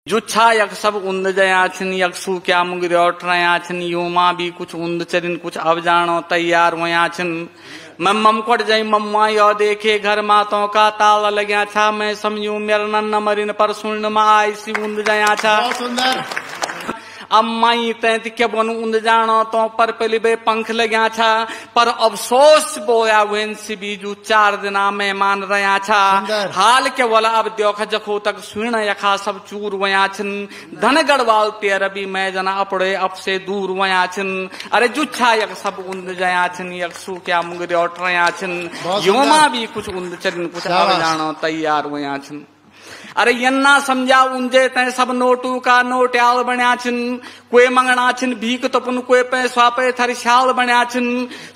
जुच्छा यक सब उन्द जया छिन यक सू क्या मुंगरियोट रया छिन योमा भी कुछ उन्द चरिन कुछ अब जानो तैयार वया छिन मम कोट जई मम्मा यो देखे घर मातों का ताला लग्या छा मैं समझू मेरा नन्न मरिन पर सुन मा आई सी उन्द जया छा सुंदर अम्माई तैत के बन उन्द जानो तो पर पहले बे पंख लग्या छा पर अफसोस बोया वेन सी बीजू 4 दिना मेहमान रया छा हाल के वाला अब देखा जखो तक सुन यखा सब चूर वया छिन धन गढ़वाल तेर भी मैं जना अपड़े अब से दूर वया छिन अरे जुच्छा यक सब उन्द जया छिन यक सू क्या मुंगरे उठ रया छिन योमा भी कुछ उन्द चरिन कुछ अब जानो तैयार वया छिन अरे यन्ना समझा उंजे तय सब नोटू का नोट्याल बन्या छिन कोई मंगना छिन भीख तपुन कोई पैसा पे थर शाल बन्या छिन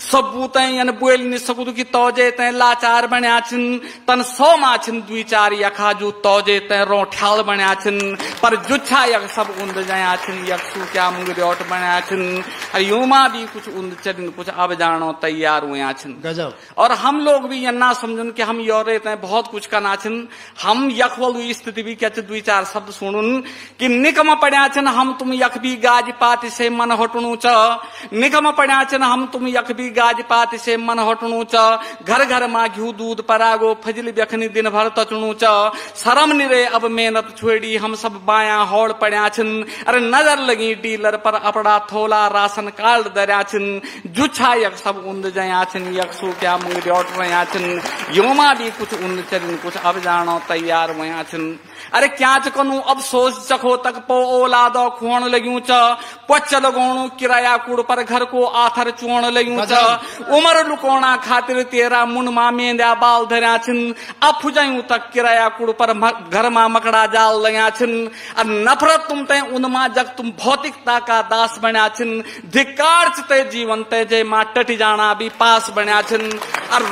सबू तय यन बोल नि सकुद की तौजे तय लाचार बन्या छिन तन 100 मा छिन 2-4 यखा जो तौजे तय रोठ्याल बन्या छिन पर जुच्छा यक सब उन्द जया छिन यक सू क्या मुंगरे ओट बन्या छिन अरे योमा भी कुछ उन्द चरिन कुछ अब जानो तैयार हुआ छिन गजब। और हम लोग भी यन्ना समझन कि हम योरे तय बहुत कुछ करना छिन हम यखवल स्थिति भी क्या 2-4 शब्द सुनुन कि निकम पड़ा छन हम तुम यख भी गाज पात से मन हटणु च निकम पड़ा छन हम तुम यख भी गाज पात से मन हटणु च घर घर मा घ्यू दूध परागो फजल व्यखनी दिन भर तचणु च शरम निरे अब मेहनत छोड़ी हम सब बाया होड़ पड़ा छन अरे नजर लगी डीलर पर अपड़ा थोला राशन कार्ड दरिया छिन जुच्छा यक सब उन्द जया छिन यक सू क्या मुंगरे उठ रया छिन योमा भी कुछ उन्द चरिन कुछ अब जानो तैयार वया छिन अरे क्या चकनु अफसोस चखो तक पो औलादो खुण लग्यू च पच लगोणु किराया कुड़ पर घर को आथर चुण लग्यू च उमर लुकोणा खातिर तेरा मुन मा मेंद्या बाल धर्या छिन अफ जायूं तक किराया कुड़ पर घर मा मकड़ा जाल लग्या छिन और नफरत तुम ते उनमा जग तुम भौतिकता का दास बन्या छिन धिक्कार ते जीवन ते जे मा टटी जाना भी पास बन्या छिन और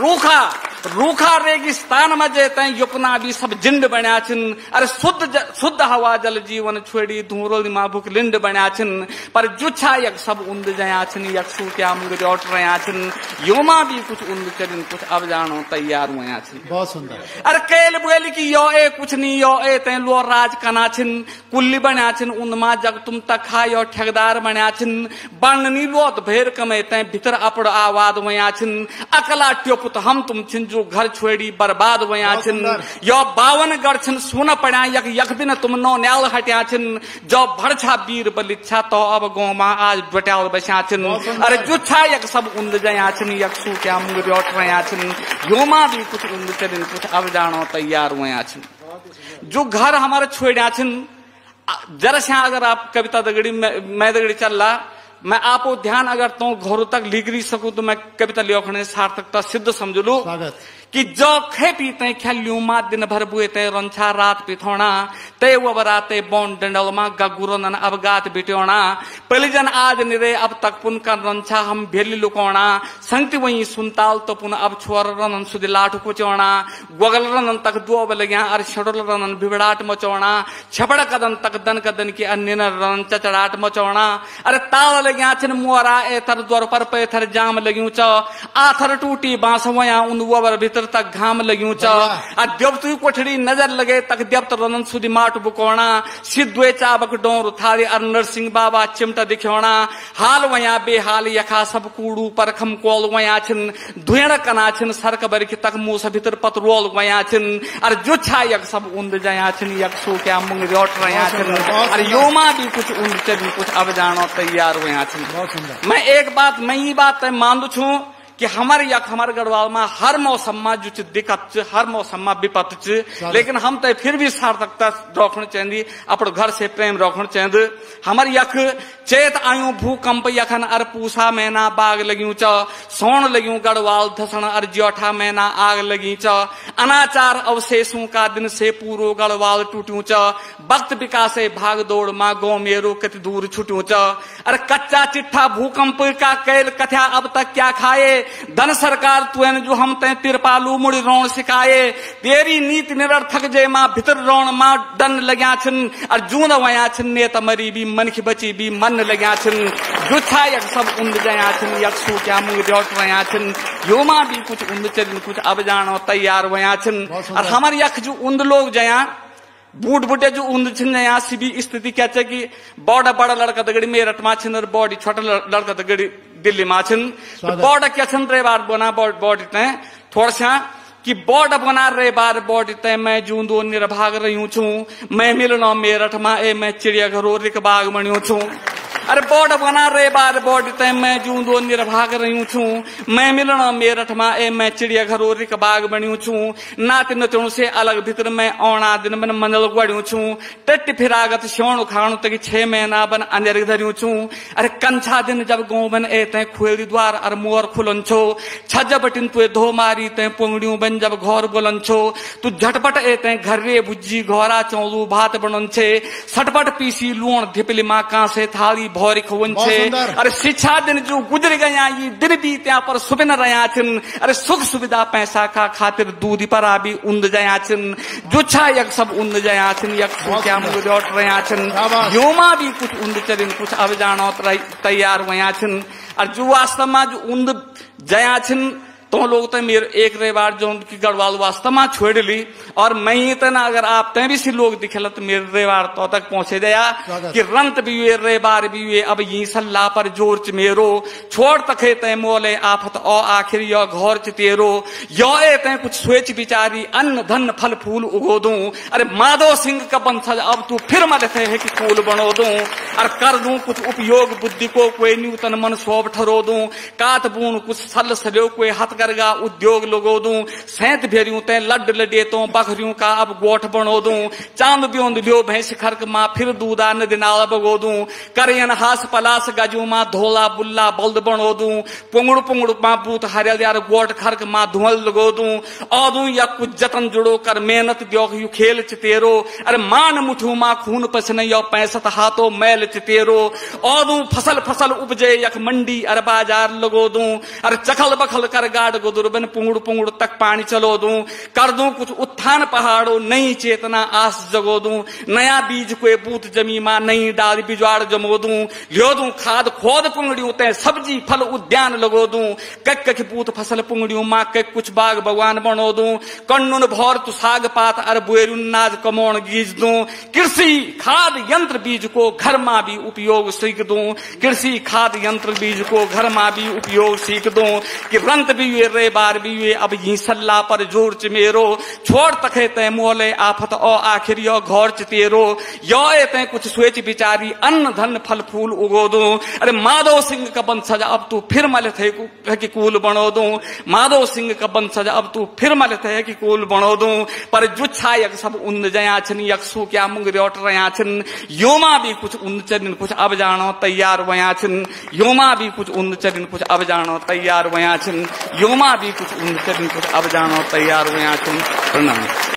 रूखा रेगिस्तान में जे तय युपना भी सब जिंड बन्या छिन अरे शुद्ध हवा जल जीवन छोड़ी धूरोल मा भूख लिंड बन्या छिन पर जुच्छा यक सब उन्द जया छिन यक सू क्या मुंगरे उठ रया छिन योमा भी कुछ उन्द चरिन कुछ अब जानो तैयार हुआ छिन बहुत सुंदर। अरे कैल बोली की यो ए कुछ नहीं यो ए तय लो राज कना छिन कुल्ली बन्या छिन उनमा जग तुम तक खा यो ठेकेदार बन्या छिन बननी लोत भेर कमे तय भीतर अपड़ आवाद वया छिन अकला ट्योपुत हम तुम छिन जो घर छोड़ी बर्बाद वया छिन यो 52 गढ़ छिन सुन पड़ा यक यक बिन तुम नो न्याल हट्या छिन जो भड़छा वीर बलिच्छा तो अब गोमा आज बट्याल बस्या छिन अरे जुच्छा यक सब उन्द जया छिन यक सू क्या मुंगरे उठ रया छिन योमा भी कुछ उन्द चरिन कुछ अब जानो तैयार वया छिन जो घर हमारे छोड़ा छिन जरा से अगर आप कविता दगड़ी मैं दगड़ी चल रहा मैं आपको ध्यान अगर तो घरों तक लिख रही सकूं तो मैं कविता लिखने सार्थकता सिद्ध समझ लू कि जो खे पीते खेल्यू मा दिन भर बुए ते रंछा रात पिथोना ते वबराते बोन डंडल मा गगुरन अवगात बिटोना पलिजन आज निरे अब तक पुन कर रंछा हम भेली लुकोना संगति वही सुनताल तो पुन अब छोर रनन सुदि लाठ कुचोना गोगल रनन तक दो बलग्या अर छडल रनन बिबड़ाट मचोना छपड़ कदन तक दन कदन की अन्य रनन चचड़ाट मचोना अरे ताल लग्या छिन मोरा ए थर द्वार पर पे थर जाम लग्यू च आथर टूटी बांस वया उन वबर भीतर तक घाम लग्यू च देवतु कोठड़ी नजर लगे तक देवत रनन सुधि माट बुकोणा सिद्धवे चाबक डोर थारी अर नरसिंह बाबा चिमटा दिखोणा हाल वया बेहाल यखा सब कूड़ू परखम कोल वया छिन धुएण कना छिन सरक बरखि तक मूस भीतर पतरोल वया छिन अर जुच्छा यक सब उन्द जया छिन यक सू क्या मुंगरे उठ रया छिन अर योमा भी कुछ उन्द चरिन कुछ अब जानो तैयार वया छिन। मैं एक बात मैं ये बात मानू छू कि हमारे यक हमारे गढ़वाल में हर मौसम में जो दिक्कत हर मौसम में विपत लेकिन हम तो फिर भी सार्थकता रखना चाहिए अपने घर से प्रेम रखना चाहिए हमारे यक चेत आयु भूकंप यखन अर पूसा महीना बाग लग्यू च सोन लग्यू गढ़वाल धसन अर ज्योठा महीना आग लगी च अनाचार अवशेषों का दिन से पूरो गढ़वाल टूट्यू च वक्त विकासे भाग दौड़ मा गो मेरो कति दूर छुट्यू च अरे कच्चा चिट्ठा भूकंप का कैल कथ्या अब तक क्या खाए धन सरकार तुएन जो हम ते तिरपालू मुड़ी रोण सिखाए तेरी नीति निरर्थक जे मां भितर रोण मां डन लग्या छिन और जून वया छिन नेत मरी भी मन की बची भी मन लग्या छिन जुच्छा यक सब उन्द जया छिन यक सू क्या मुंगरे उठ रया छिन योमा भी कुछ उन्द चरिन कुछ अब जानो तैयार वया छिन और हमारे यक जो उन्द लोग जया बूढ़ बुढ़े जो उन्द छिन यहाँ सी भी स्थिति क्या चे कि बड़ा बड़ा लड़का तगड़ी मेरठ मा छिन और बॉडी छोटा लड़का तगड़ी दिल्ली मा छिन बड़ा क्या छिन रे बार बना बॉडी तय थोड़ा सा कि बॉड बना रे बार बॉडी तय मैं जूंदो निर्भाग रही छू मैं मिलना मेरठ मा ए मैं चिड़ियाघर रिक बाग बनियो छू अरे बॉड बना रे बार बॉडी तय मैं जूंदो निर्भाग रही छू मैं मिलना मेरठ मा ए मैं चिड़ियाघर रिक बाग बनियो छू नात नचणु से अलग भीतर मैं औना दिन मन मनल गड़ियो छू टट फिरागत श्योण खाणु तक 6 महीना बन अंधेर धरियो छू अरे कंछा दिन जब गाँव बन ए तय खुएली द्वार अर मोर खुलन छो छज बटिन तुए धो मारी तय पोंगड़ियों बन जब घर बोलन छो तू झटपट ए तय घर रे भुज्जी घोरा चौलू भात बनन छे सटपट पीसी लूण धिपली माँ का से थाली भौरी खुवन छे अरे शिक्षा दिन जो गुजर गया ये दिन भी त्या पर सुबिन रहा छिन अरे सुख सुविधा पैसा का खातिर दूध पर भी उन्द जया छिन जो छा यक सब उन्द जया छिन यक क्या मुझे लौट रहा छिन योमा भी कुछ उन्द चरिन कुछ अब जानो तैयार हुआ छिन और जो वास्तव में जो उन्द जया छिन तो लोग तो मेरे एक रेवार जो उनकी गढ़वाल वास्तव में छोड़ ली और मैं ही तना अगर आप तय भी सी लोग दिखेला तो मेरे रेवार तो तक पहुंचे गया कि रंत भी हुए रेबार भी हुए अब ये सल्ला पर जोर च मेरो छोड़ तखे तय मोले आफत ओ आखिर यो घर च तेरो यो ए तय कुछ सोच विचारी अन्न धन फल फूल उगो दूं अरे माधव सिंह का बंसज अब तू फिर मत थे है कि कूल बनो दूं और कर दूं कुछ उपयोग बुद्धि को कोई न्यूतन मन सोब ठरो दूं कात बून कुछ सल सलो कोई हथ करगा उद्योग लगो दूं सैत भेरियों ते लड लडे तो बकरियों का अब गोठ बनो दूं चांद ब्योंद ब्यो भैंस खरक मां फिर दूधा नदिनाल बगो दूं करयन हास पलास गजू मां धोला बुल्ला बल्द बनो दूं पुंगड़ पुंगड़ मां बूत हरियल यार गोठ खरक मां धुअल लगो दूं औदू या कुछ जतन जुड़ो कर मेहनत द्यो यू खेल च तेरो अरे मान मुठू मां खून पसने यो पैसत हाथों मैल च तेरो औदू फसल फसल उपजे यक मंडी अर बाजार लगो दूं अरे चखल बखल कर गाड़ गुदुरबन पुंगड़ पुंगड़ तक पानी चलो दूं कर दूं कुछ उत्थान पहाड़ो नई चेतना आस जगो दूं नया बीज कोई बूत जमी मां नई डाल बिजवाड़ जमो दूं लियो दूं खाद खोद पुंगड़ियों ते सब्जी फल उद्यान लगो दूं कक कक बूत फसल पुंगड़ियों मां कक कुछ बाग भगवान बनो दूं कन्नुन भौर तु साग पात अर बुएरुन नाज कमोण गीज दूं कृषि खाद यंत्र बीज को घर मां भी उपयोग सीख दूं कृषि खाद यंत्र बीज को घर मां भी उपयोग सीख दूं कि रंत भी रे बार भी हुए अब ये सल्ला पर जोर च मेरो छोड़ तखे तय मोले आफत ओ आखिर यो घर च तेरो यो ए तय कुछ सोच विचारी अन्न धन फल फूल उगो दूं अरे माधव सिंह का बंसज अब तू फिर मल थे कि कूल बनो दूं माधव सिंह का बंसज अब तू फिर मल थे कि कूल बनो दूं पर जुच्छा यक सब उन्द जया छिन यक सु क्या मुंग रोट रहा छिन योमा भी कुछ उन्द चरिन कुछ अब जानो तैयार वया छिन योमा भी कुछ उन्द चरिन कुछ अब जानो तैयार वया छिन योमा भी कुछ उन्द चरिन कुछ अब जानो तैयार हुए प्रणाम।